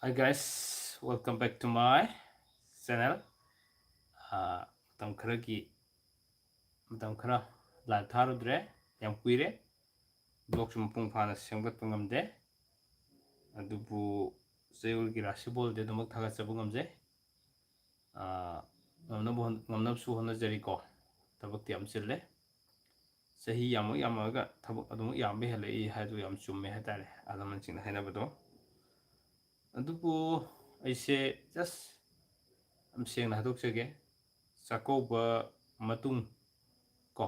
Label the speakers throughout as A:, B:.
A: Hi guys, welcome back to my channel. Matam khara live tharudre yam kuire blog sum pung phana sengbat ngamde adubu zeyul gi rasibol de damak thaga chabu ngamje ngamna su hona jari ko tabak ti am chille sahi yamaga thabak adum yam be hele I hadu yam chumme hatare alaman ching haina bado adubu aise just am seng na hadok chege chakoba matung ko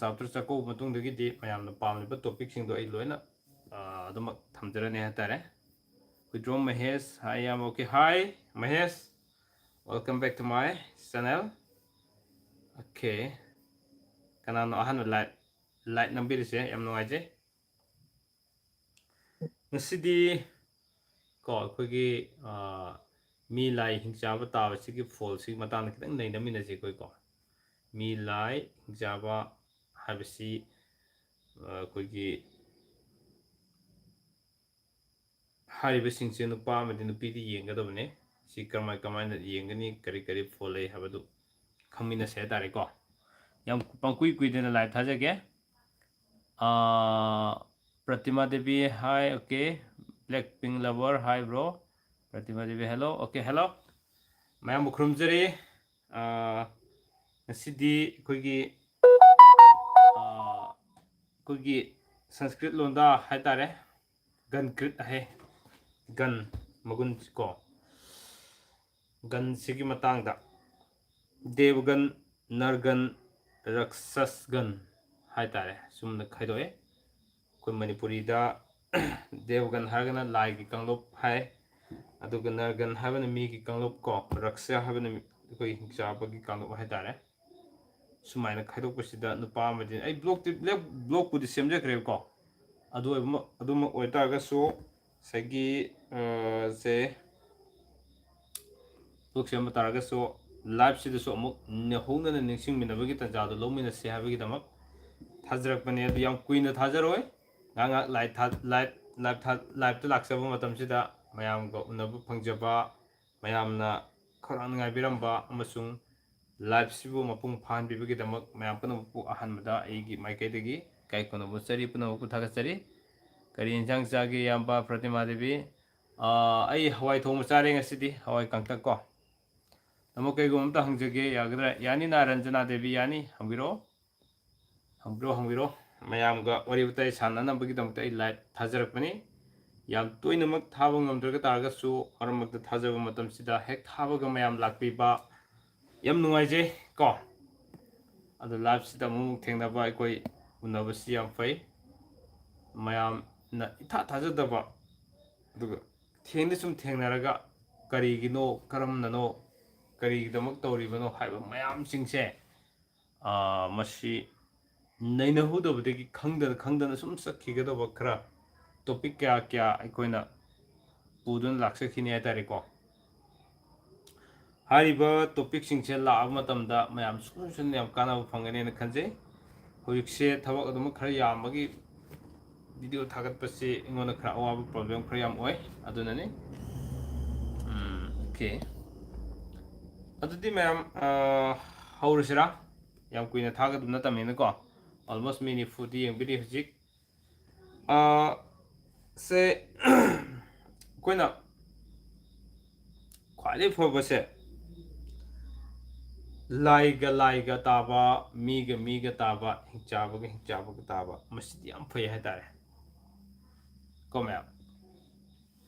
A: chapter chako matung dagi di mayam na pam liba topic sing do ai loina adum thamjara ne hatare withdraw Mahesh. Hi, I'm okay. Hi Mahesh, welcome back to my channel. Okay, kanano ahan light number se yam no aje ngasidi ko khogi mi lai hingchaba tawa sigi fall sig matang kitang nei namina je koi ko mi lai hingchaba habisi khogi ꯍꯥꯏꯔꯤꯕꯁꯤꯡꯁꯦ ꯅꯨꯄꯥ ꯑꯃꯗꯤ ꯅꯨꯄꯤꯗꯤ ꯌꯦꯡꯒꯗꯕꯅꯤ ꯁꯤ ꯀꯃꯥꯏꯅ ꯌꯦꯡꯒꯅꯤ ꯀꯔꯤ phone ꯂꯩ ꯍꯥꯏꯕꯗꯨ ꯈꯪꯃꯤꯟꯅꯁꯦ ꯍꯥꯏꯇꯥꯔꯦꯀꯣ ꯌꯥꯝ ꯄꯪꯀꯨꯏ ꯀꯨꯏꯗꯅ live ꯊꯥꯖꯒꯦ Pratima Devi hi okay Blackpink lover hi bro Pratima Devi hello okay hello mayam khurumjari ngasidi ꯑꯩꯈꯣꯏꯒꯤ ꯁꯪꯁꯀ꯭ꯔꯤꯠ ꯂꯣꯟꯗ ꯍꯥꯏꯇꯥꯔꯦ ꯒꯟꯀ꯭ꯔꯤꯠ ꯍꯥꯏ ꯒꯟ ꯃꯒꯨꯟ ꯀꯣ ꯒꯟꯁꯤꯒꯤ ꯃꯇꯥꯡꯗ ꯗꯦꯕꯒꯟ ꯅꯔꯒꯟ ꯔꯛꯁꯁꯒꯟ ꯍꯥꯏꯇꯥꯔꯦ ꯁꯨꯝꯅ ꯈꯥꯏꯗꯣꯛꯑꯦ ꯑꯩꯈꯣꯏ ꯃꯅꯤꯄꯨꯔꯤꯗ ꯗꯦꯕꯒꯟ ꯍꯥꯏꯔꯒꯅ ꯂꯥꯏꯒꯤ ꯀꯥꯡꯂꯨꯞ ꯍꯥꯏ ꯑꯗꯨꯒ ꯅꯔꯒꯟ ꯍꯥꯏꯕꯅ ꯃꯤꯒꯤ ꯀꯥꯡꯂꯨꯞ ꯀꯣ ꯔꯛꯁ ꯍꯥꯏꯕꯅ ꯑꯩꯈꯣꯏ ꯍꯤꯡꯆꯥꯕꯒꯤ ꯀꯥꯡꯂꯨꯞ ꯍꯥꯏꯇꯥꯔꯦ ꯁꯨꯃꯥꯏꯅ ꯈꯥꯏꯗꯣꯛꯄꯁꯤꯗ ꯅꯨꯄꯥ ꯑꯃꯗꯤ ꯑꯩ ꯕ꯭ꯂꯣꯛꯄꯨꯗꯤ ꯁꯦꯝꯖꯈ꯭ꯔꯦꯕꯀꯣ ꯑꯗꯨꯃꯛ ꯑꯣꯏꯇꯥꯔꯒꯁꯨ ꯉꯁꯥꯏꯒꯤ ꯁꯦ ꯕ꯭ꯂꯣꯛ ꯁꯦꯝꯕ ꯇꯥꯔꯒꯁꯨ ꯂꯥꯏꯐꯁꯤꯗꯁꯨ ꯑꯃꯨꯛ ꯍꯧꯅꯅ ꯅꯤꯡꯁꯤꯡꯃꯤꯟꯅꯕꯒꯤ ꯇꯥꯟꯖꯥꯗꯣ ꯂꯧꯃꯤꯟꯅꯁꯤ ꯍꯥꯏꯕꯒꯤꯗꯃꯛ ꯊꯥꯖꯔꯛꯄꯅꯦ ꯑꯗꯨ ꯌꯥꯝ ꯀꯨꯏꯅ ꯊꯥꯖꯔꯣꯏ ꯉꯥꯏꯍꯥꯛ ꯂꯥꯏꯚꯇ ꯂꯥꯛꯆꯕ ꯃꯇꯝꯁꯤꯗ ꯃꯌꯥꯝꯒ ꯎꯅꯕ ꯐꯪꯖꯕ ꯃꯌꯥꯝꯅ ꯈꯧꯔꯥꯡꯅ ꯉꯥꯏꯕꯤꯔꯝꯕ ꯑꯃꯁꯨꯡ ꯂꯥꯏꯐꯁꯤꯕꯨ ꯃꯄꯨꯡ ꯐꯥꯍꯟꯕꯤꯕꯒꯤꯗꯃꯛ ꯃꯌꯥꯝ ꯄꯨꯝꯅꯃꯛꯄꯨ ꯑꯍꯥꯟꯕꯗ ꯑꯩꯒꯤ ꯃꯥꯏꯀꯩꯗꯒꯤ ꯏꯀꯥꯏ ꯈꯨꯝꯅꯕ ꯆꯔꯤ ꯄꯨꯝꯅꯃꯛꯄꯨ ꯊꯥꯒꯠꯆꯔꯤ ꯀꯔꯤ ꯌꯦꯟꯁꯥꯡ ꯆꯥꯒꯦ ꯏꯌꯥꯝꯕ ꯄ꯭ꯔꯇꯤꯃꯥ ꯗꯦꯕꯤ ꯑꯩ ꯍꯋꯥꯏ ꯊꯣꯡꯕ ꯆꯥꯔꯦ ꯉꯁꯤꯗꯤ ꯍꯋꯥꯏ ꯀꯥꯡꯇꯛ ꯀꯣ ꯑꯃꯨꯛ ꯀꯩꯒꯨꯝꯕ ꯑꯝꯇ ꯍꯪꯖꯒꯦ ꯌꯥꯒꯗ꯭ꯔꯥ ꯌꯥꯅꯤꯅ ꯔꯟꯖꯅꯥ ꯗꯦꯕꯤ ꯌꯥꯅꯤ ꯍꯪꯕꯤꯔꯣ ꯃꯌꯥꯝꯒ ꯋꯥꯔꯤ ꯋꯥꯇꯥꯏ ꯁꯥꯟꯅꯅꯕꯒꯤꯗꯃꯛꯇ ꯑꯩ ꯂꯥꯏꯚ ꯊꯥꯖꯔꯛꯄꯅꯤ ꯌꯥꯝ ꯇꯣꯏꯅꯃꯛ ꯊꯥꯕ ꯉꯝꯗ꯭ꯔꯒ ꯇꯥꯔꯒꯁꯨ ꯃꯔꯛ ꯃꯔꯛꯇ ꯊꯥꯖꯕ ꯃꯇꯝꯁꯤꯗ ꯍꯦꯛ ꯊꯥꯕꯒ ꯃꯌꯥꯝ ꯂꯥꯛꯄꯤꯕ ꯌꯥꯝ ꯅꯨꯡꯉꯥꯏꯖꯩ ꯀꯣ ꯑꯗꯨ ꯂꯥꯏꯚꯁꯤꯗ ꯑꯃꯨꯛ ꯊꯦꯡꯅꯕ ꯑꯩꯈꯣꯏ ꯎꯅꯕꯁꯤ ꯌꯥꯝ ꯐꯩ ꯃꯌꯥꯝꯅ ꯏꯊꯥ ꯊꯥꯖꯗꯕ ꯑꯗꯨꯒ ꯊꯦꯡꯗꯤ ꯁꯨꯝ ꯊꯦꯡꯅꯔꯒ ꯀꯔꯤꯒꯤꯅꯣ ꯀꯔꯝꯅꯅꯣ ꯀꯔꯤꯒꯤꯗꯃꯛ ꯇꯧꯔꯤꯕꯅꯣ ꯍꯥꯏꯕ ꯃꯌꯥꯝꯁꯤꯡꯁꯦ ꯃꯁꯤ ꯅꯩꯅꯍꯧꯗꯕꯗꯒꯤ ꯈꯪꯗꯅ ꯁꯨꯝ ꯆꯠꯈꯤꯒꯗꯕ ꯈꯔ ꯇꯣꯄꯤꯛ ꯀꯌꯥ ꯑꯩꯈꯣꯏꯅ ꯄꯨꯗꯨꯅ ꯂꯥꯛꯆꯈꯤꯅꯤ ꯍꯥꯏꯇꯥꯔꯦꯀꯣ ꯍꯥꯏꯔꯤꯕ ꯇꯣꯄꯤꯛꯁꯤꯡꯁꯦ ꯂꯥꯛꯑꯕ ꯃꯇꯝꯗ ꯃꯌꯥꯝ ꯁꯨꯅ ꯌꯥꯝ ꯀꯥꯟꯅꯕ ꯐꯪꯒꯅꯤꯅ ꯈꯟꯖꯩ ꯍꯧꯖꯤꯛꯁꯦ ꯊꯕꯛ ꯑꯗꯨꯃꯛ ꯈꯔ ꯌꯥꯝꯕꯒꯤ ꯚꯤꯗꯤꯑꯣ ꯊꯥꯒꯠꯄꯁꯤ ꯑꯩꯉꯣꯟꯗ ꯈꯔ ꯑꯋꯥꯕ ꯄ꯭ꯔꯣꯕ꯭ꯂꯦꯝ ꯈꯔ ꯌꯥꯝ ꯑꯣꯏ ꯑꯗꯨꯅꯅꯤ ꯑꯣꯀꯦ ꯑꯗꯨꯗꯤ ꯃꯌꯥꯝ ꯍꯧꯔꯁꯤꯔꯥ ꯌꯥꯝ ꯀꯨꯏꯅ ꯊꯥꯒꯗꯕ ꯅꯠꯇꯕꯅꯤꯅꯀꯣ ꯑꯣꯜꯃꯣꯁ ꯃꯤꯅꯤꯠ 40 ꯌꯦꯡꯕꯤꯔꯤ ꯍꯧꯖꯤꯛ ꯁꯦ ꯑꯩꯈꯣꯏꯅ ꯈ꯭ꯋꯥꯏꯗꯒꯤ ꯐꯕꯁꯦ ꯂꯥꯏꯒ ꯇꯥꯕ ꯃꯤꯒ ꯇꯥꯕ ꯍꯤꯡꯆꯥꯕꯒ ꯇꯥꯕ ꯃꯁꯤꯗꯤ ꯌꯥꯝ ꯐꯩ ꯍꯥꯏꯇꯥꯔꯦ ꯀꯣ ꯃꯌꯥꯝ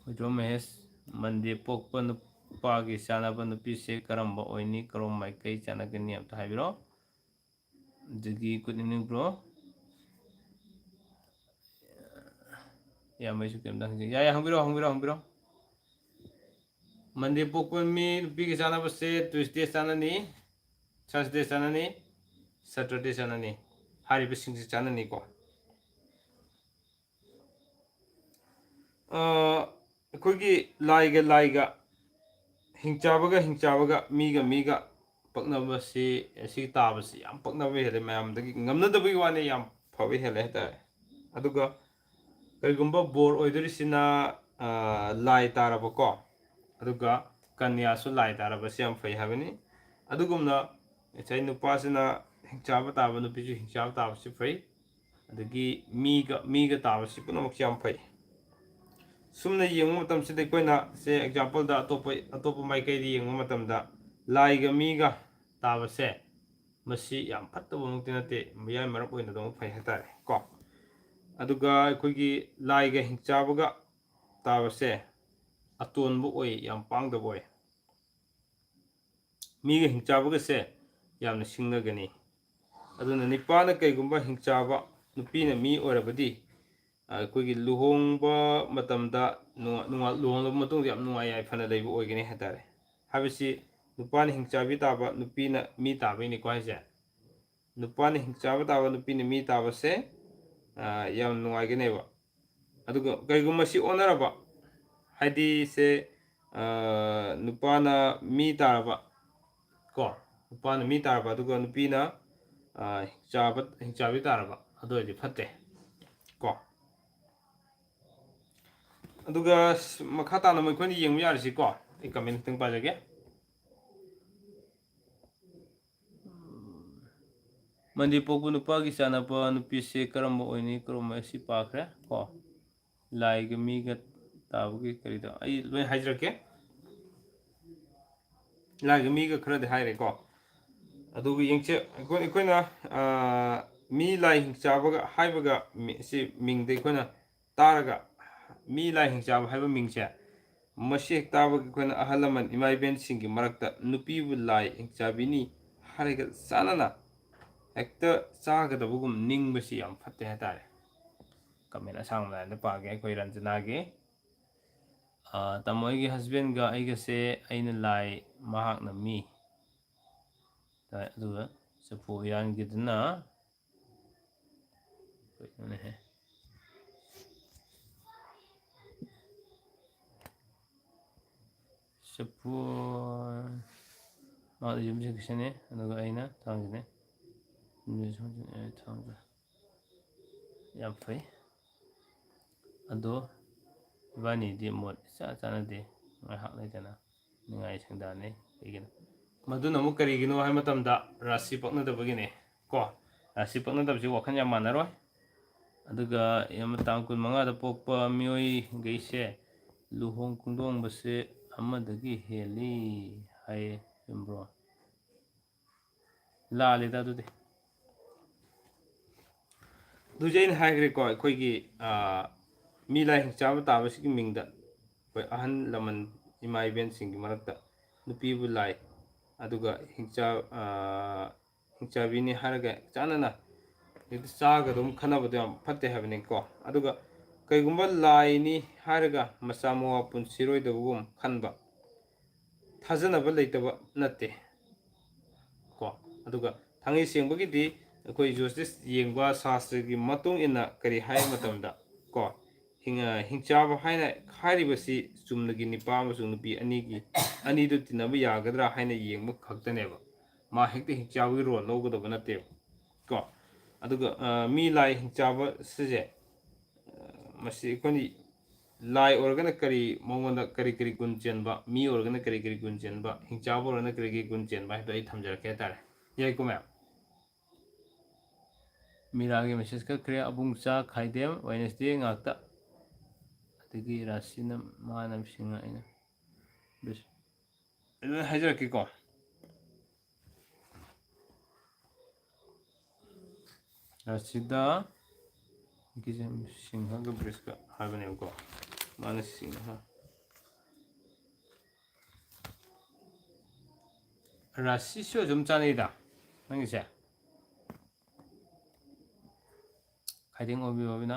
A: ꯍꯣꯏꯗ꯭ꯔꯣ ꯃꯍꯦꯁ ꯃꯟꯗꯦ ꯄꯣꯛꯄ ꯅꯨꯄꯥꯒꯤ ꯆꯥꯅꯕ ꯅꯨꯄꯤꯁꯦ ꯀꯔꯝꯕ ꯑꯣꯏꯅꯤ ꯀꯔꯝ ꯃꯥꯏꯀꯩ ꯆꯥꯅꯒꯅꯤ ꯑꯝꯇ ꯍꯥꯏꯕꯤꯔꯣ ꯑꯗꯨꯒꯤ ꯒꯨꯗ ꯏꯚꯅꯤꯡ ꯕ꯭ꯔꯣ ꯏꯌꯥꯝꯕꯩꯁꯨ ꯀꯩꯝꯇ ꯍꯪꯖꯒꯦ ꯌꯥꯏ ꯍꯪꯕꯤꯔꯣ ꯃꯟꯗꯦ ꯄꯣꯛꯄ ꯃꯤ ꯅꯨꯄꯤꯒ ꯆꯥꯅꯕꯁꯦ ꯇ꯭ꯌꯨꯁꯗꯦ ꯆꯥꯅꯅꯤ ꯊꯔꯁꯗꯦ ꯆꯥꯅꯅꯤ ꯁꯦꯇꯔꯗꯦ ꯆꯥꯅꯅꯤ ꯍꯥꯏꯔꯤꯕꯁꯤꯡꯁꯤ ꯆꯥꯅꯅꯤꯀꯣ ꯑꯩꯈꯣꯏꯒꯤ ꯂꯥꯏꯒ ꯍꯤꯡꯆꯥꯕꯒ ꯃꯤꯒ ꯄꯛꯅꯕꯁꯤ ꯑꯁꯤ ꯇꯥꯕꯁꯤ ꯌꯥꯝ ꯄꯛꯅꯕ ꯍꯦꯜꯂꯦ ꯃꯌꯥꯝꯗꯒꯤ ꯉꯝꯅꯗꯕꯒꯤ ꯋꯥꯅꯤ ꯌꯥꯝ ꯐꯕ ꯍꯦꯜꯂꯦ ꯍꯥꯏꯇꯥꯔꯦ ꯑꯗꯨꯒ ꯀꯔꯤꯒꯨꯝꯕ ꯕꯣꯔ ꯑꯣꯏꯗꯣꯔꯤꯁꯤꯅ ꯂꯥꯏ ꯇꯥꯔꯕꯀꯣ ꯑꯗꯨꯒ ꯀꯟꯌꯥꯁꯨ ꯂꯥꯏ ꯇꯥꯔꯕꯁꯤ ꯌꯥꯝ ꯐꯩ ꯍꯥꯏꯕꯅꯤ ꯑꯗꯨꯒꯨꯝꯅ ꯉꯁꯥꯏ ꯅꯨꯄꯥꯁꯤꯅ ꯍꯤꯡꯆꯥꯕ ꯇꯥꯕ ꯅꯨꯄꯤꯁꯨ ꯍꯤꯡꯆꯥꯕ ꯇꯥꯕꯁꯤ ꯐꯩ ꯑꯗꯒꯤ ꯃꯤꯒ ꯇꯥꯕꯁꯤ ꯄꯨꯝꯅꯃꯛꯁꯤ ꯌꯥꯝ ꯐꯩ ꯁꯨꯝꯅ ꯌꯦꯡꯕ ꯃꯇꯝꯁꯤꯗ ꯑꯩꯈꯣꯏꯅ ꯁꯦ ꯑꯦꯛꯖꯥꯝꯄꯜꯗ ꯑꯇꯣꯞꯄ ꯃꯥꯏꯀꯩꯗ ꯌꯦꯡꯕ ꯃꯇꯝꯗ ꯂꯥꯏꯒ ꯃꯤꯒ ꯇꯥꯕꯁꯦ ꯃꯁꯤ ꯌꯥꯝ ꯐꯠꯇꯕꯃꯛꯇꯤ ꯅꯠꯇꯦ ꯃꯌꯥꯏ ꯃꯔꯛ ꯑꯣꯏꯅ ꯑꯗꯨꯝ ꯐꯩ ꯍꯥꯏꯇꯥꯔꯦ ꯀꯣ ꯑꯗꯨꯒ ꯑꯩꯈꯣꯏꯒꯤ ꯂꯥꯏꯒ ꯍꯤꯡꯆꯥꯕꯒ ꯇꯥꯕꯁꯦ ꯑꯇꯣꯟꯕ ꯑꯣꯏ ꯌꯥꯝ ꯄꯥꯡꯗꯕ ꯑꯣꯏ ꯃꯤꯒ ꯍꯤꯡꯆꯥꯕꯒꯁꯦ ꯌꯥꯝꯅ ꯁꯤꯡꯅꯒꯅꯤ ꯑꯗꯨꯅ ꯅꯤꯄꯥꯅ ꯀꯩꯒꯨꯝꯕ ꯍꯤꯡꯆꯥꯕ ꯅꯨꯄꯤꯅ ꯃꯤ ꯑꯣꯏꯔꯕꯗꯤ ꯑꯩꯈꯣꯏꯒꯤ ꯂꯨꯍꯣꯡꯕ ꯃꯇꯝꯗ ꯂꯨꯍꯣꯡꯂꯕ ꯃꯇꯨꯡꯗ ꯌꯥꯝ ꯅꯨꯡꯉꯥꯏ ꯌꯥꯏꯐꯅ ꯂꯩꯕ ꯑꯣꯏꯒꯅꯤ ꯍꯥꯏꯇꯥꯔꯦ ꯍꯥꯏꯕꯁꯤ ꯅꯨꯄꯥꯅ ꯍꯤꯡꯆꯥꯕꯤ ꯇꯥꯕ ꯅꯨꯄꯤꯅ ꯃꯤ ꯇꯥꯕꯩꯅꯤꯀꯣ ꯍꯥꯏꯁꯦ ꯅꯨꯄꯥꯅ ꯍꯤꯡꯆꯥꯕ ꯇꯥꯕ ꯅꯨꯄꯤꯅ ꯃꯤ ꯇꯥꯕꯁꯦ ꯌꯥꯝ ꯅꯨꯡꯉꯥꯏꯒꯅꯦꯕ ꯑꯗꯨꯒ ꯀꯩꯒꯨꯝꯕ ꯁꯤ ꯑꯣꯟꯅꯔꯕ ꯍꯥꯏꯗꯤ ꯁꯦ ꯅꯨꯄꯥꯅ ꯃꯤ ꯇꯥꯔꯕ ꯀꯣ ꯅꯨꯄꯥꯅ ꯃꯤ ꯇꯥꯔꯕ ꯑꯗꯨꯒ ꯅꯨꯄꯤꯅ ꯍꯤꯡꯆꯥꯕꯤ ꯇꯥꯔꯕ ꯑꯗꯨ ꯑꯣꯏꯔꯗꯤ ꯐꯠꯇꯦ ꯀꯣ ꯑꯗꯨꯒ ꯃꯈꯥ ꯇꯥꯅ ꯑꯩꯈꯣꯏꯅ ꯌꯦꯡꯕ ꯌꯥꯔꯤꯁꯤꯀꯣ ꯑꯩ ꯀꯃꯦꯟ ꯈꯤꯇꯪ ꯄꯥꯖꯒꯦ ꯃꯅꯤꯄꯨꯔ ꯅꯨꯄꯥꯒꯤ ꯆꯥꯟꯅꯕ ꯅꯨꯄꯤꯁꯦ ꯀꯔꯝꯕ ꯑꯣꯏꯅꯤ ꯀꯔꯝꯕ ꯑꯁꯤ ꯄꯥꯈ꯭ꯔꯦ ꯀꯣ ꯂꯥꯏꯒ ꯃꯤꯒ ꯇꯥꯕꯒꯤ ꯀꯔꯤꯗꯣ ꯑꯩ ꯂꯣꯏ ꯍꯥꯏꯖꯔꯛꯀꯦ ꯂꯥꯏꯒ ꯃꯤꯒ ꯈꯔꯗꯤ ꯍꯥꯏꯔꯦꯀꯣ ꯑꯗꯨꯒ ꯑꯩꯈꯣꯏꯅ ꯃꯤ ꯂꯥꯏ ꯍꯤꯡꯆꯥꯕꯒ ꯍꯥꯏꯕꯒ ꯁꯤ ꯃꯤꯡꯗ ꯑꯩꯈꯣꯏꯅ ꯇꯥꯔꯒ ꯃꯤ ꯂꯥꯏ ꯍꯤꯡꯆꯥꯕ ꯍꯥꯏꯕ ꯃꯤꯡꯁꯦ ꯃꯁꯤ ꯍꯦꯛ ꯇꯥꯕꯒ ꯑꯩꯈꯣꯏꯅ ꯑꯍꯜ ꯂꯃꯟ ꯏꯃꯥ ꯏꯕꯦꯟꯁꯤꯡꯒꯤ ꯃꯔꯛꯇ ꯅꯨꯄꯤꯕꯨ ꯂꯥꯏ ꯍꯤꯡꯆꯥꯕꯤꯅꯤ ꯍꯥꯏꯔꯒ ꯆꯥꯟꯅꯅ ꯍꯦꯛꯇ ꯆꯥꯒꯗꯕꯒꯨꯝ ꯅꯤꯡꯕꯁꯤ ꯌꯥꯝ ꯐꯠꯇꯦ ꯍꯥꯏꯇꯥꯔꯦ ꯀꯃꯦꯟ ꯑꯁꯥꯡꯕ ꯂꯥꯏꯟꯗ ꯄꯥꯒꯦ ꯑꯩꯈꯣꯏ ꯔꯟꯖꯅꯥꯒꯤ ꯇꯥꯃꯣ ꯑꯩꯒꯤ ꯍꯁꯕꯦꯟꯒ ꯑꯩꯒꯁꯦ ꯑꯩꯅ ꯂꯥꯏ ꯃꯍꯥꯛꯅ ꯃꯤ ꯑꯗꯨꯒ ꯆꯐꯨ ꯎꯌꯥꯟꯒꯤꯗꯨꯅ ꯀꯩꯅꯣꯅꯦꯍꯦ ꯆꯐꯨ ꯃꯥꯗ ꯌꯨꯝꯁꯤꯡꯁꯤꯅꯦ ꯑꯗꯨꯒ ꯑꯩꯅ ꯊꯥꯡꯁꯤꯅꯦ ꯌꯥꯝ ꯐꯩ ꯑꯗꯣ ꯏꯕꯥꯅꯤꯗꯤ ꯃꯣꯠ ꯏꯆꯥ ꯆꯥꯟꯅꯗꯦ ꯉꯥꯏꯍꯥꯛ ꯂꯩꯇꯅ ꯅꯤꯡꯉꯥꯏ ꯁꯪꯗꯥꯅꯩ ꯀꯩꯒꯤꯅꯣ ꯃꯗꯨꯅ ꯑꯃꯨꯛ ꯀꯔꯤꯒꯤꯅꯣ ꯍꯥꯏꯕ ꯃꯇꯝꯗ ꯔꯥꯁꯤ ꯄꯛꯅꯗꯕꯒꯤꯅꯦ ꯀꯣ ꯔꯥꯁꯤ ꯄꯛꯅꯗꯕꯁꯤ ꯋꯥꯈꯜ ꯌꯥꯝ ꯃꯥꯟꯅꯔꯣꯏ ꯑꯗꯨꯒ ꯇꯥꯡ 15ꯗ ꯄꯣꯛꯄ ꯃꯤꯑꯣꯏꯈꯩꯁꯦ ꯂꯨꯍꯣꯡ ꯈꯣꯡꯗꯣꯡꯕꯁꯦ ꯑꯃꯗꯒꯤ ꯍꯦꯜꯂꯤ ꯍꯥꯏꯌꯦ ꯆꯨꯝꯕ꯭ꯔꯣ ꯂꯥꯜꯂꯤꯗ ꯑꯗꯨꯗꯤ ꯑꯗꯨꯁꯦ ꯑꯩꯅ ꯍꯥꯏꯈ꯭ꯔꯦꯀꯣ ꯑꯩꯈꯣꯏꯒꯤ ꯃꯤ ꯂꯥꯏ ꯍꯤꯡꯆꯥꯕ ꯇꯥꯕꯁꯤꯒꯤ ꯃꯤꯡꯗ ꯑꯩꯈꯣꯏ ꯑꯍꯜ ꯂꯃꯟ ꯏꯃꯥ ꯏꯕꯦꯟꯁꯤꯡꯒꯤ ꯃꯔꯛꯇ ꯅꯨꯄꯤꯕꯨ ꯂꯥꯏ ꯑꯗꯨꯒ ꯍꯤꯡꯆꯥꯕꯤꯅꯤ ꯍꯥꯏꯔꯒ ꯆꯥꯟꯅꯅ ꯍꯦꯛꯇ ꯆꯥꯒ ꯑꯗꯨꯝ ꯈꯟꯅꯕꯗꯣ ꯌꯥꯝ ꯐꯠꯇꯦ ꯍꯥꯏꯕꯅꯤꯀꯣ ꯑꯗꯨꯒ ꯀꯩꯒꯨꯝꯕ ꯂꯥꯏꯅꯤ ꯍꯥꯏꯔꯒ ꯃꯆꯥ ꯃꯋꯥ ꯄꯨꯟꯁꯤꯔꯣꯏꯗꯕꯒꯨꯝ ꯈꯟꯕ ꯊꯥꯖꯅꯕ ꯂꯩꯇꯕ ꯅꯠꯇꯦ ꯀꯣ ꯑꯗꯨꯒ ꯊꯥꯡꯉꯩ ꯁꯦꯡꯕꯒꯤꯗꯤ ꯑꯩꯈꯣꯏ ꯖꯣꯇꯤꯁ ꯌꯦꯡꯕ ꯁꯥꯁꯇ꯭ꯔꯒꯤ ꯃꯇꯨꯡ ꯏꯟꯅ ꯀꯔꯤ ꯍꯥꯏꯕ ꯃꯇꯝꯗ ꯀꯣ ꯍꯤꯡꯆꯥꯕ ꯍꯥꯏꯅ ꯍꯥꯏꯔꯤꯕꯁꯤ ꯆꯨꯝꯅꯒꯤ ꯅꯨꯄꯥ ꯑꯃꯁꯨꯡ ꯅꯨꯄꯤ ꯑꯅꯤꯗꯨ ꯇꯤꯟꯅꯕ ꯌꯥꯒꯗ꯭ꯔꯥ ꯍꯥꯏꯅ ꯌꯦꯡꯕ ꯈꯛꯇꯅꯦꯕ ꯃꯥ ꯍꯦꯛꯇ ꯍꯤꯡꯆꯥꯕꯒꯤ ꯔꯣꯜ ꯂꯧꯒꯗꯕ ꯅꯠꯇꯦꯕ ꯀꯣ ꯑꯗꯨꯒ ꯃꯤ ꯂꯥꯏ ꯍꯤꯡꯆꯥꯕ ꯁꯤꯁꯦ ꯃꯁꯤ ꯑꯩꯈꯣꯏꯅ ꯂꯥꯏ ꯑꯣꯏꯔꯒꯅ ꯀꯔꯤ ꯃꯉꯣꯟꯗ ꯀꯔꯤ ꯒꯨꯟ ꯆꯦꯟꯕ ꯃꯤ ꯑꯣꯏꯔꯒꯅ ꯀꯔꯤ ꯒꯨꯟ ꯆꯦꯟꯕ ꯍꯤꯡꯆꯥꯕ ꯑꯣꯏꯔꯒꯅ ꯀꯔꯤ ꯒꯨꯟ ꯆꯦꯟꯕ ꯍꯥꯏꯕꯗꯣ ꯑꯩ ꯊꯝꯖꯔꯛꯀꯦ ꯍꯥꯏꯇꯥꯔꯦ ꯌꯥꯏꯀꯣ ꯃꯌꯥꯝ ꯃꯤꯔꯥꯒꯤ ꯃꯦꯁꯦꯖ ꯀꯛꯈ꯭ꯔꯦ ꯑꯕꯨꯡꯆꯥ ꯈꯥꯏꯗꯦꯝ ꯋꯦꯅꯦꯁꯗꯦ ꯉꯥꯛꯇ ꯑꯗꯒꯤ ꯔꯥꯁꯤꯅ ꯃꯥꯅꯕꯁꯤꯡꯅ ꯑꯩꯅ ꯍꯥꯏꯖꯔꯛꯀꯦꯀꯣ ꯔꯥꯁꯤꯗ ꯁꯤꯡꯍꯒ ꯕ꯭ꯔꯤꯁꯀ ꯍꯥꯏꯕꯅꯦꯕꯀꯣ ꯃꯥꯅ ꯁꯤꯡꯍ ꯔꯥꯁꯤꯁꯨ ꯑꯗꯨꯝ ꯆꯥꯅꯩꯗ ꯅꯪꯒꯤꯁꯦ ꯈꯥꯏꯗꯦꯡ ꯑꯣꯏꯕꯤꯕꯅ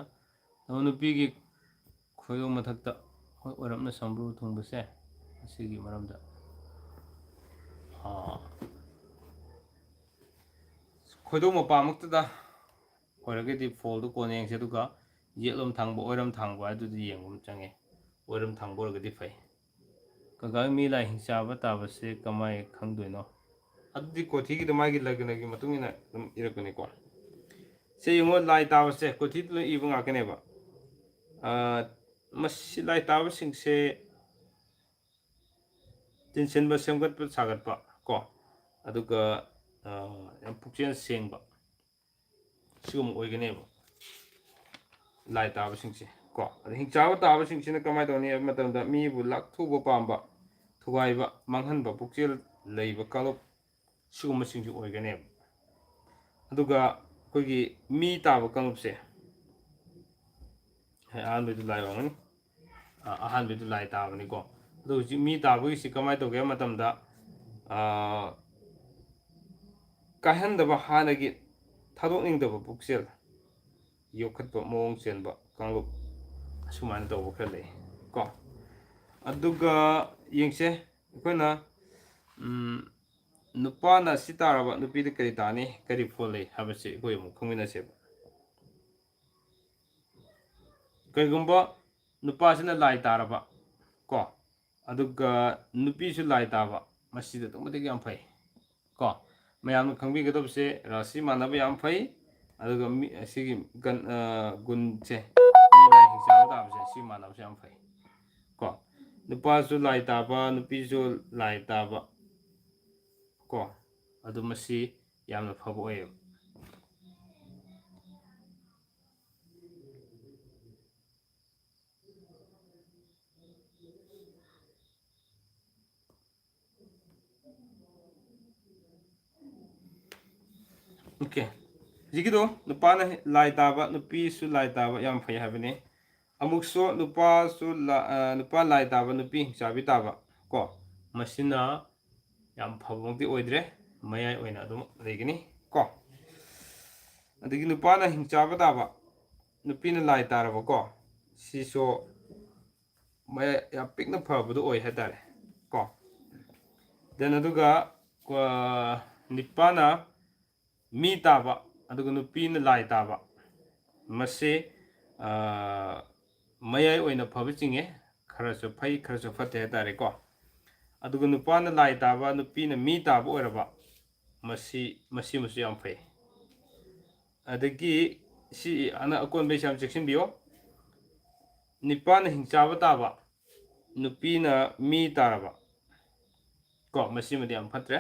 A: ꯅꯨꯄꯤꯒꯤ ꯈꯣꯏꯗꯧ ꯃꯊꯛꯇ ꯍꯣꯏ ꯑꯣꯏꯔꯞꯅ ꯁꯝꯕ꯭ꯔꯨ ꯊꯨꯡꯕꯁꯦ ꯑꯁꯤꯒꯤ ꯃꯔꯝꯗ ꯈꯣꯏꯗꯧ ꯃꯄꯥꯃꯛꯇꯗ ꯑꯣꯏꯔꯒꯗꯤ ꯐꯣꯜꯗꯨ ꯀꯣꯟꯅ ꯌꯦꯡꯁꯤ ꯑꯗꯨꯒ ꯌꯦꯠꯂꯣꯝ ꯊꯥꯡꯕ ꯑꯣꯏꯔꯝ ꯊꯥꯡꯕ ꯍꯥꯏꯗꯨꯗꯤ ꯌꯦꯡꯕ ꯑꯃ ꯆꯪꯉꯦ ꯑꯣꯏꯔꯝ ꯊꯥꯡꯕ ꯑꯣꯏꯔꯒꯗꯤ ꯐꯩ ꯀꯀꯥ ꯃꯤ ꯂꯥꯏ ꯍꯤꯡꯆꯥꯕ ꯇꯥꯕꯁꯦ ꯀꯃꯥꯏ ꯈꯪꯗꯣꯏꯅꯣ ꯑꯗꯨꯗꯤ ꯀꯣꯊꯤꯒꯤꯗ ꯃꯥꯒꯤ ꯂꯒꯅꯒꯤ ꯃꯇꯨꯡ ꯏꯟꯅ ꯑꯗꯨꯝ ꯏꯔꯛꯀꯅꯤꯀꯣ ꯁꯤ ꯌꯦꯡꯉꯣ ꯂꯥꯏ ꯇꯥꯕꯁꯦ ꯀꯣꯊꯤꯗ ꯂꯣꯏ ꯏꯕ ꯉꯥꯛꯀꯅꯦꯕ मसी लाई ताबसिंगसे तिनसिनबा सेमगतपा सागतपा को अदुगा याम पुक्चेन सेंगबा सिगुम ओइगनेबा लाई ताबसिंगसे को अद हिंगचाबा ताबसिंगसिना कमाय तौनी अब मतमदा मीबु लाक्थुबा पाम्बा थुगाइबा मांगहनबा पुक्चेल लैबा कालुप सिगुम सिंगसु ओइगनेबा अदुगा कोइगी मी ताबा कालुपसे अहानबेदु लाई वांगनी अहानबेदु लाई ताबनी को अदु मी ताबगी सि कमाय तौगे मतमदा काहनदबा हानगी थादोकनिंगदबा पुक्चेल योखतपा मोंग चेनबा कांगुप सुमान तौबा खर लay को अदुगा यंगसे अखोना नुपाना सितारबा नुपीदा करी तानी करी फोल लay हाबसे अखोय अमु खंगमिनासे करिगुंबा नुपासिना लाई तारबा को अदुगा नुपीसु लाई ताबा मसीदा तोमदे याम फै को मयाम खंबिगदबसे राशि मानबा याम फै अदुगा सिगी गुनसे मी लाई हिंगचाबा ताबसे सि मानबसे याम फै को नुपासु लाई ताबा नुपीसु लाई ताबा को अदु मसी यामना फबो ओय ओके जिगिदो नुपाना लाई ताबा नुपीसु लाई ताबा याम फै हाबने अमुकसो नुपा लाई ताबा नुपी हिंगचाबी ताबा को मसिना याम फबोंगति ओइद्रे मयाय ओइना अदुम लेगनी को अदगी नुपाना हिंगचाबा ताबा नुपीना लाई तारबा को सिसो मया या पिकना फबदो ओइ हातारे को देन अदुगा निपाना मी ताबा अदुगा नुपीना लाई ताबा मसे मयाय ओइना फबचिंगे खरसो फै खरसो फते हातारे को अदुगा नुपाना लाई ताबा नुपीना मी ताबा ओइरबा मसी मुसु याम फै अदगी सी अना अकोन बेसाम सेक्शन बियो निपाना हिंगचाबा ताबा नुपीना मी तारबा को मसी मदि याम फत्रे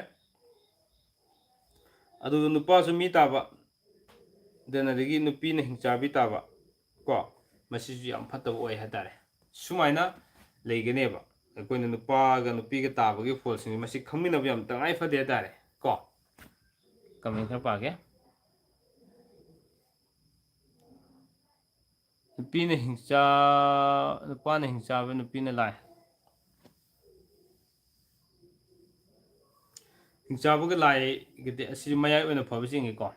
A: अदुगा नुपासु मी ताबा देन अदगी नुपीना हिंगचाबी ताबा को मसीजु याम फत्तबा ओइ हातारे सुमाइना लेगनेबा अकोइना नुपागा नुपीगा ताबगी फोलसिंग मसी खंमिनबा याम तंगाइ फदे हातारे को कमेंट खर पागे नुपीना नुपाना हिंगचाबा नुपीना लाई हिंगचाबगा लाई गदे असि मयाय ओइना फबसिंगे को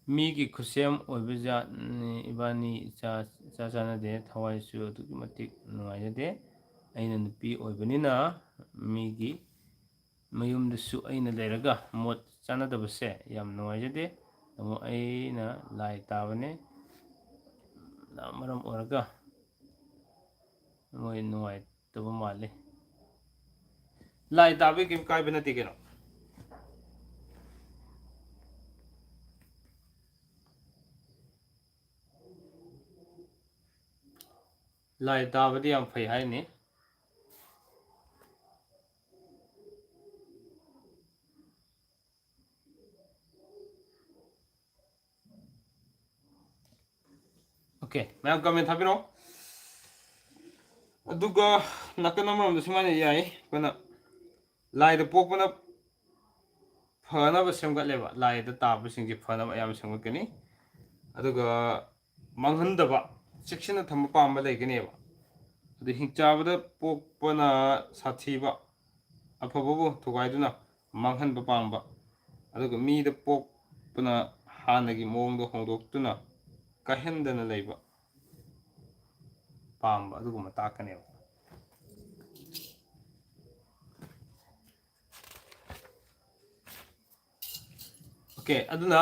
A: मीगी खुसेम ओइबजा इबानी चाचानदे थवाइसु अदुगी मतिक नुगाइजदे अइना नुपी ओइबनिना मीगी मयुमदसु अइना लेरगा मोत चानदबसे याम नुगाइजदे तमो अइना लाई ताबने मरम ओरगा मोय नुगाइ तब माले लाई ताबे किम काय बनती केनो लाई ताबदी याम फै हाइने ओके मैं कमेंट थाबिरो अदुगा नकन अमरम सुमाने याय कोना लाइदा पोकपना फनब सेमगलेबा लाइदा ताबसिंगजे फनब याम सेमगकनी अदुगा मांगहनदबा सेक्शन थम पाम लेगनेबा अदु हिंगचाबदा पोकपना साथीबा अफबबु थुगाइदुना मांगहनबा पामबा अदुगा मीदा पोकपना हानगी मोंगदो होंदोक्तुना काहेंदना लेबा पामबा अदुगुमा ताकनेबा ओके अदुना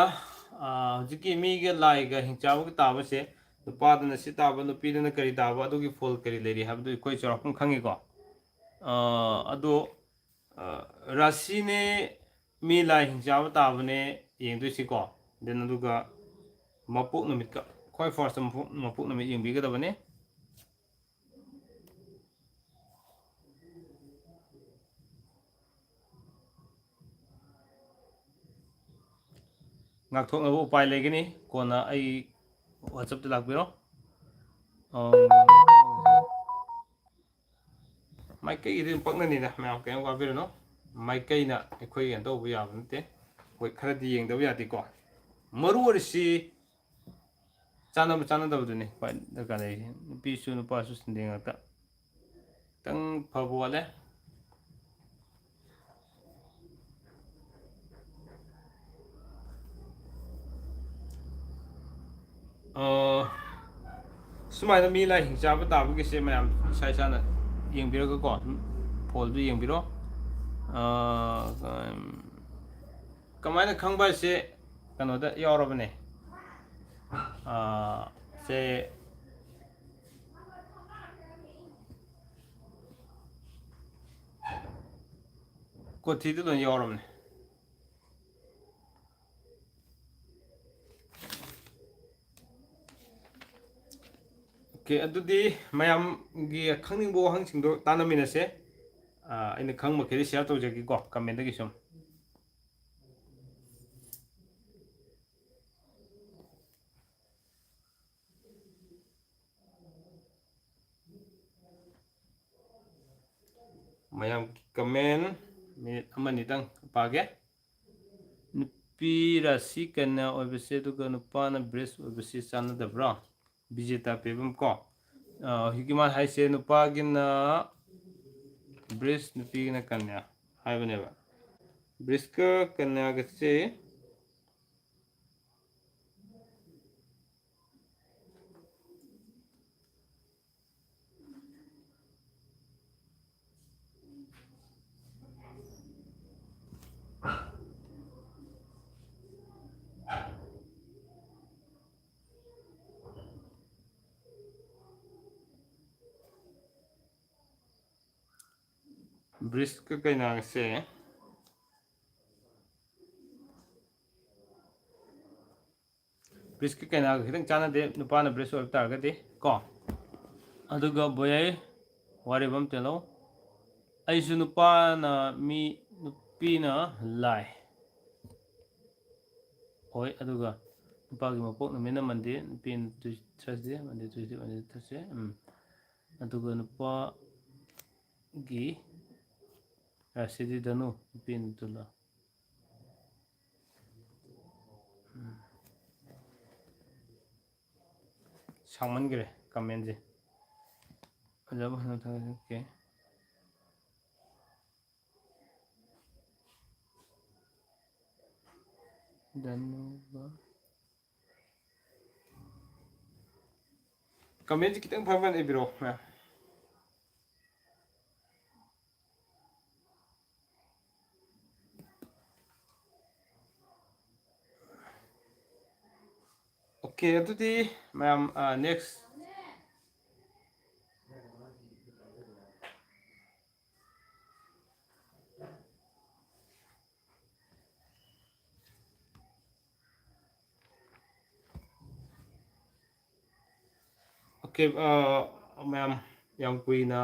A: जिकी मीगा लाइगा हिंगचाबगा ताबसे नुपादना सि ताबा नुपीदना करी ताबा अदुगी फोल करी लेरी हाबदु कोइ चौरकम खंगेको अदो राशिने मी लाई हिंगचाबा ताबने येंदुसिको देन अदुगा मपोक नुमितका ꯈ꯭ꯋꯥꯏ ꯐꯥꯔꯁꯇ ꯃꯄꯣꯛ ꯅꯨꯃꯤꯠ ꯌꯦꯡꯕꯤꯒꯗꯕꯅꯤ ꯉꯥꯛꯊꯣꯛꯅꯕ ꯎꯄꯥꯏ ꯂꯩꯒꯅꯤ ꯀꯣꯟꯅ ꯑꯩ ꯋꯥꯆꯞꯇ ꯂꯥꯛꯄꯤꯔꯣ ꯃꯥꯏꯀꯩꯒꯤꯗꯤ ꯑꯗꯨꯝ ꯄꯛꯅꯅꯤꯗ ꯃꯌꯥꯝ ꯀꯩꯝ ꯋꯥꯕꯤꯔꯨꯅꯨ ꯃꯥꯏꯀꯩꯅ ꯑꯩꯈꯣꯏ ꯀꯩꯅꯣ ꯇꯧꯕ ꯌꯥꯕ ꯅꯠꯇꯦ ꯍꯣꯏ ꯈꯔꯗꯤ ꯌꯦꯡꯗꯕ ꯌꯥꯗꯦꯀꯣ ꯃꯔꯨ ꯑꯣꯏꯔꯤꯁꯤ ꯆꯥꯟꯅꯕ ꯆꯥꯟꯅꯗꯕꯗꯨꯅꯤ ꯈ꯭ꯋꯥꯏ ꯗꯔꯀꯥꯔ ꯂꯩꯔꯤꯁꯦ ꯅꯨꯄꯤꯁꯨ ꯅꯨꯄꯥꯁꯨ ꯁꯟꯗꯦ ꯉꯥꯛꯇ ꯈꯤꯇꯪ ꯐꯕ ꯋꯥꯠꯂꯦ ꯁꯨꯃꯥꯏꯅ ꯃꯤ ꯂꯥꯏ ꯍꯤꯡꯆꯥꯕ ꯇꯥꯕꯒꯤꯁꯦ ꯃꯌꯥꯝ ꯏꯁꯥ ꯏꯁꯥꯅ ꯌꯦꯡꯕꯤꯔꯒꯀꯣ ꯐꯣꯜꯗꯨ ꯌꯦꯡꯕꯤꯔꯣ ꯀꯃꯥꯏꯅ ꯈꯪꯕ ꯍꯥꯏꯁꯦ ꯀꯩꯅꯣꯗ ꯌꯥꯎꯔꯕꯅꯦ ꯁꯦ ꯀꯣꯊꯤꯗ ꯂꯣꯏ ꯌꯥꯎꯔꯕꯅꯦ ꯑꯣꯀꯦ ꯑꯗꯨꯗꯤ ꯃꯌꯥꯝꯒꯤ ꯈꯪꯅꯤꯡꯕ ꯋꯥꯍꯪꯁꯤꯡꯗꯣ ꯇꯥꯟꯅꯃꯤꯟꯅꯁꯦ ꯑꯩꯅ ꯈꯪꯕꯈꯩꯗꯤ ꯁꯤꯌꯔ ꯇꯧꯖꯒꯦꯀꯣ ꯀꯃꯦꯟꯗꯒꯤ ꯁꯨꯝ ꯃꯌꯥꯝꯒꯤ ꯀꯃꯦꯟ ꯃꯤꯅꯤꯠ ꯑꯃꯅꯤꯇꯪ ꯄꯥꯒꯦ ꯅꯨꯄꯤ ꯔꯥꯁꯤ ꯀꯟꯌꯥ ꯑꯣꯏꯕꯁꯦ ꯑꯗꯨꯒ ꯅꯨꯄꯥꯅ ꯕ꯭ꯔꯦꯁ ꯑꯣꯏꯕꯁꯤ ꯆꯥꯟꯅꯗꯕ꯭ꯔꯥ ꯕꯤꯖꯦꯇꯥ ꯄꯤꯕꯝ ꯀꯣ ꯍꯧꯖꯤꯛꯀꯤ ꯃꯥꯅ ꯍꯥꯏꯁꯦ ꯅꯨꯄꯥꯒꯤꯅ ꯕ꯭ꯔꯤꯁ ꯅꯨꯄꯤꯒꯤꯅ ꯀꯟꯌꯥ ꯍꯥꯏꯕꯅꯦꯕ ꯕ꯭ꯔꯤꯁꯀ ꯀꯟꯌꯥꯒꯁꯦ ꯕ꯭ꯔꯤꯁꯀ ꯀꯩꯅꯥꯒꯁꯦ ꯕ꯭ꯔꯤꯁꯀ ꯀꯩꯅꯥꯒ ꯈꯤꯇꯪ ꯆꯥꯟꯅꯗꯦ ꯅꯨꯄꯥꯅ ꯕ꯭ꯔꯤꯁ ꯑꯣꯏꯕ ꯇꯥꯔꯒꯗꯤ ꯀꯣ ꯑꯗꯨꯒ ꯕꯣꯌꯥꯏ ꯋꯥꯔꯤꯕꯝ ꯇꯦꯜꯂꯧ ꯑꯩꯁꯨ ꯅꯨꯄꯥꯅ ꯅꯨꯄꯤꯅ ꯂꯥꯏ ꯍꯣꯏ ꯑꯗꯨꯒ ꯅꯨꯄꯥꯒꯤ ꯃꯄꯣꯛ ꯅꯨꯃꯤꯠꯅ ꯃꯟꯗꯦ ꯅꯨꯄꯤꯅ ꯊꯔꯁꯗꯦ ꯃꯟꯗꯦ ꯇ꯭ꯌꯨꯁꯗꯦ ꯋꯦꯗꯅꯁꯗꯦ ꯊꯔꯁꯗꯦ ꯑꯗꯨꯒ ꯅꯨꯄꯥꯒꯤ ꯔꯥꯁꯤꯗꯤ ꯙꯅꯨ ꯅꯨꯄꯤꯅ ꯇꯨꯂꯥ ꯁꯥꯡꯃꯟꯈ꯭ꯔꯦ ꯀꯃꯦꯟꯁꯦ ꯐꯖꯕ ꯍꯟꯅ ꯊꯥꯒꯠꯀꯦ ꯙꯅꯨꯒ ꯀꯃꯦꯟꯁꯦ ꯈꯤꯇꯪ ꯐꯕ ꯏꯕꯤꯔꯛꯑꯣ ꯃꯌꯥꯝ ꯑꯣꯀꯦ ꯑꯗꯨꯗꯤ ꯃꯌꯥꯝ ꯅꯦꯛꯁ ꯑꯣꯀꯦ ꯃꯌꯥꯝ ꯌꯥꯝ ꯀꯨꯏꯅ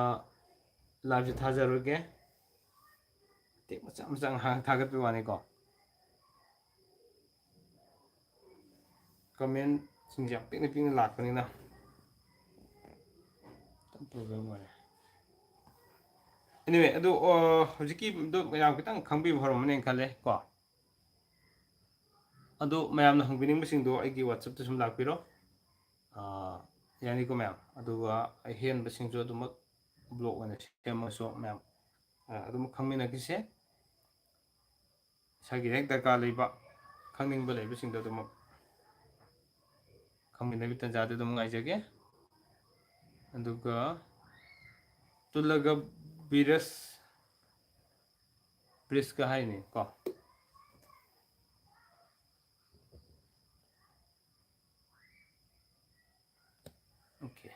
A: ꯂꯥꯏꯚꯁꯦ ꯊꯥꯖꯔꯣꯏꯒꯦ ꯇꯦꯛ ꯃꯆꯥ ꯃꯆꯥ ꯉꯥꯏꯍꯥꯛ ꯊꯥꯒꯠꯄꯩ ꯋꯥꯅꯤꯀꯣ ꯀꯃꯦꯟꯁꯤꯡꯁꯦ ꯌꯥꯝ ꯄꯤꯛꯅ ꯄꯤꯛꯅ ꯂꯥꯛꯄꯅꯤꯅ ꯄ꯭ꯔꯣꯕ꯭ꯂꯦꯝ ꯑꯣꯏꯔꯦ ꯑꯦꯅꯤꯋꯦ ꯑꯗꯨ ꯍꯧꯖꯤꯛꯀꯤꯗꯣ ꯃꯌꯥꯝ ꯈꯤꯇꯪ ꯈꯪꯕꯤꯕ ꯍꯧꯔꯝꯃꯅꯦꯅ ꯈꯜꯂꯦ ꯀꯣ ꯑꯗꯣ ꯃꯌꯥꯝꯅ ꯍꯪꯕꯤꯅꯤꯡꯕꯁꯤꯡꯗꯣ ꯑꯩꯒꯤ ꯋꯥꯆꯞꯇ ꯁꯨꯝ ꯂꯥꯛꯄꯤꯔꯣ ꯌꯥꯅꯤꯀꯣ ꯃꯌꯥꯝ ꯑꯗꯨꯒ ꯑꯍꯦꯟꯕꯁꯤꯡꯁꯨ ꯑꯗꯨꯃꯛ ꯕ꯭ꯂꯣꯛ ꯑꯣꯏꯅ ꯁꯦꯝꯃꯁꯨ ꯃꯌꯥꯝ ꯑꯗꯨꯝ ꯈꯪꯃꯤꯟꯅꯈꯤꯁꯦ ꯏꯁꯥꯒꯤ ꯍꯦꯛ ꯗꯔꯀꯥꯔ ꯂꯩꯕ ꯈꯪꯅꯤꯡꯕ ꯂꯩꯕꯁꯤꯡꯗꯣ ꯑꯗꯨꯃꯛ ꯈꯪꯃꯤꯟꯅꯕꯤ ꯇꯥꯟꯖꯥꯗꯨ ꯑꯗꯨꯝ ꯉꯥꯏꯖꯒꯦ ꯑꯗꯨꯒ ꯇꯨꯜꯂꯒ ꯕ꯭ꯔꯤꯁꯀ ꯍꯥꯏꯅꯤ ꯀꯣ ꯑꯣꯀꯦ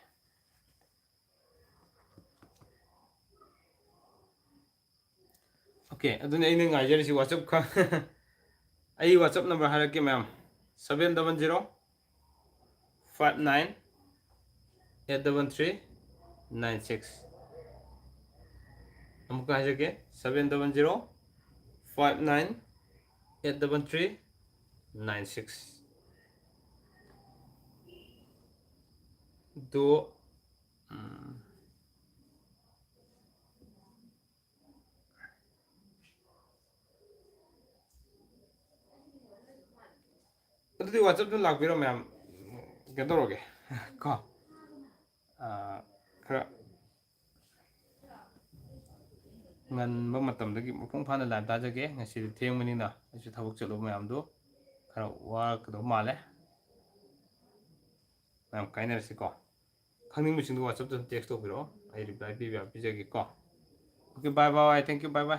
A: ꯑꯣꯀꯦ ꯑꯗꯨꯅꯤ ꯑꯩꯅ ꯉꯥꯏꯖꯔꯤꯁꯤ ꯋꯥꯆꯞ ꯑꯩ ꯋꯥꯆꯞ ꯅꯝꯕꯔ ꯍꯥꯏꯔꯛꯀꯦ ꯃꯌꯥꯝ 700 598339 अमुक हाइजगे 700598339 दो अदुदी WhatsApp तो लागिरो मैम गदोरोगे को खरा ngân ba matam dagi mapung phana la ta jage ngasi theng mani na asu thabuk chalo mayam do khara wa kdo male ma'am काइनरसी को खंगनिंग मिसिंग WhatsApp तो टेक्स्ट तो बिरो आई रिप्लाई भी जगे को okay bye bye thank you bye bye